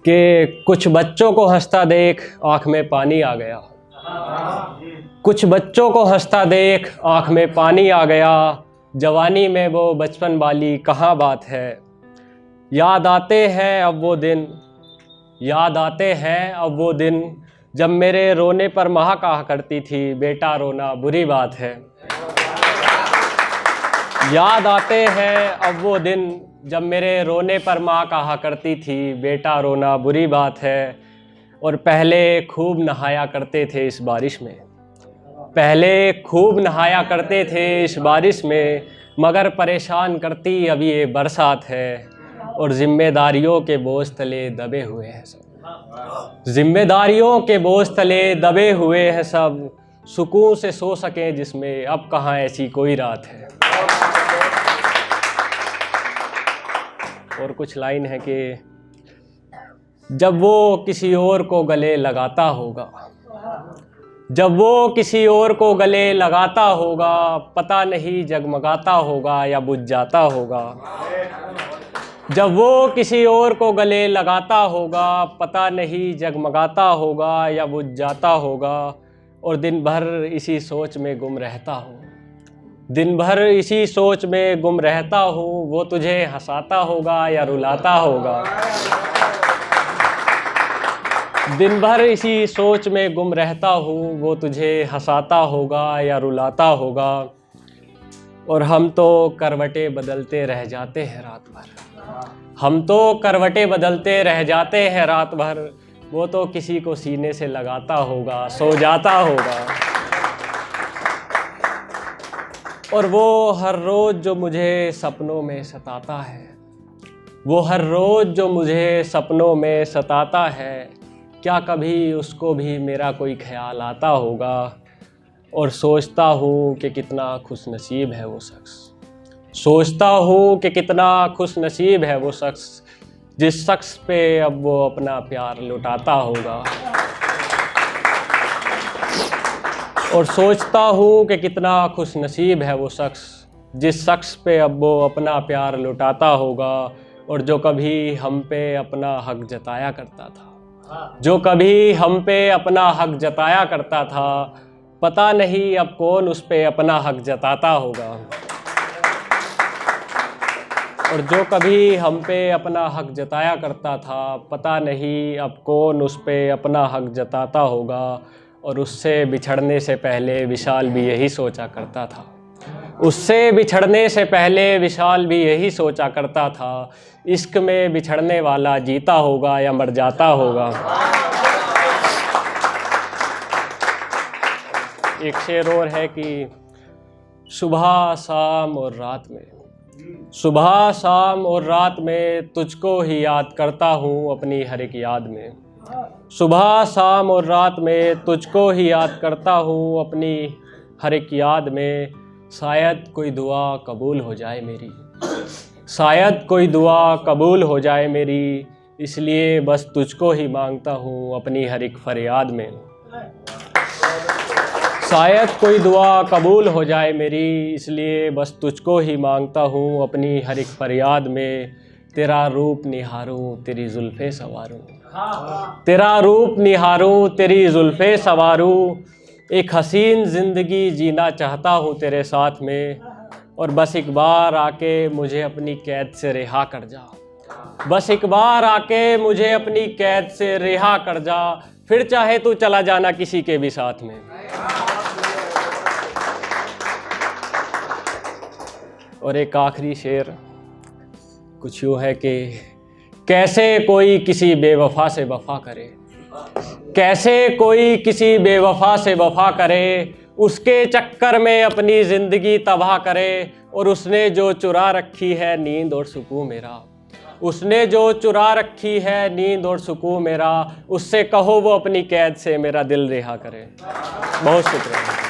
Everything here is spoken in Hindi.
कि कुछ बच्चों को हंसता देख आँख में पानी आ गया। कुछ बच्चों को हंसता देख आँख में पानी आ गया। जवानी में वो बचपन वाली कहाँ बात है। याद आते हैं अब वो दिन, याद आते हैं अब वो दिन जब मेरे रोने पर माँ कहा करती थी बेटा रोना बुरी बात है। याद आते हैं अब वो दिन जब मेरे रोने पर माँ कहा करती थी बेटा रोना बुरी बात है। और पहले खूब नहाया करते थे इस बारिश में, पहले खूब नहाया करते थे इस बारिश में, मगर परेशान करती अब ये बरसात है। और जिम्मेदारियों के बोझ तले दबे हुए हैं सब, जिम्मेदारियों के बोझ तले दबे हुए हैं सब। सुकून से सो सकें जिसमें अब कहाँ ऐसी कोई रात है। और कुछ लाइन है कि जब वो किसी और को गले लगाता होगा, जब वो किसी और को गले लगाता होगा, पता नहीं जगमगाता होगा या बुझ जाता होगा। जब वो किसी और को गले लगाता होगा, पता नहीं जगमगाता होगा या बुझ जाता होगा। और दिन भर इसी सोच में गुम रहता हूँ, दिन भर इसी सोच में गुम रहता हूँ। वो तुझे हंसाता होगा या रुलाता होगा। दिन भर इसी सोच में गुम रहता हूँ, वो तुझे हंसाता होगा या रुलाता होगा। और हम तो करवटें बदलते रह जाते हैं रात भर, हम तो करवटें बदलते रह जाते हैं रात भर। वो तो किसी को सीने से लगाता होगा, सो जाता होगा। और वो हर रोज़ जो मुझे सपनों में सताता है, वो हर रोज़ जो मुझे सपनों में सताता है, क्या कभी उसको भी मेरा कोई ख्याल आता होगा। और सोचता हूँ कि कितना खुशनसीब है वो शख्स, सोचता हूँ कि कितना खुशनसीब है वो शख्स जिस शख्स पे अब वो अपना प्यार लुटाता होगा। और सोचता हूँ कि कितना खुशनसीब है वो शख्स जिस शख्स पे अब वो अपना प्यार लुटाता होगा। और जो कभी हम पे अपना हक जताया करता था, जो कभी हम पे अपना हक जताया करता था, पता नहीं अब कौन उस पे अपना हक जताता होगा। और जो कभी हम पे अपना हक जताया करता था, पता नहीं अब कौन उस पे अपना हक जताता होगा। और उससे बिछड़ने से पहले विशाल भी यही सोचा करता था, उससे बिछड़ने से पहले विशाल भी यही सोचा करता था, इश्क में बिछड़ने वाला जीता होगा या मर जाता होगा। एक शेर और है कि सुबह शाम और रात में, सुबह शाम और रात में तुझको ही याद करता हूँ अपनी हर एक याद में। सुबह शाम और रात में तुझको ही याद करता हूँ अपनी हर एक याद में। शायद कोई दुआ कबूल हो जाए मेरी, शायद कोई दुआ कबूल हो जाए मेरी, इसलिए बस तुझको ही मांगता हूँ अपनी हर एक फरियाद में। शायद कोई दुआ कबूल हो जाए मेरी, इसलिए बस तुझको ही मांगता हूँ अपनी हर एक फरियाद में। तेरा रूप निहारूं तेरी जुल्फ़े संवारूं, तेरा रूप निहारूं तेरी जुल्फ़े संवारूं। एक हसीन ज़िंदगी जीना चाहता हूँ तेरे साथ में। और बस एक बार आके मुझे अपनी कैद से रिहा कर जा, बस एक बार आके मुझे अपनी कैद से रिहा कर जा, फिर चाहे तू चला जाना किसी के भी साथ में। और एक आखिरी शेर कुछ यूँ है कि कैसे कोई किसी बेवफा से वफा करे, कैसे कोई किसी बेवफा से वफा करे, उसके चक्कर में अपनी ज़िंदगी तबाह करे। और उसने जो चुरा रखी है नींद और सुकून मेरा, उसने जो चुरा रखी है नींद और सुकून मेरा, उससे कहो वो अपनी कैद से मेरा दिल रिहा करे। बहुत शुक्रिया।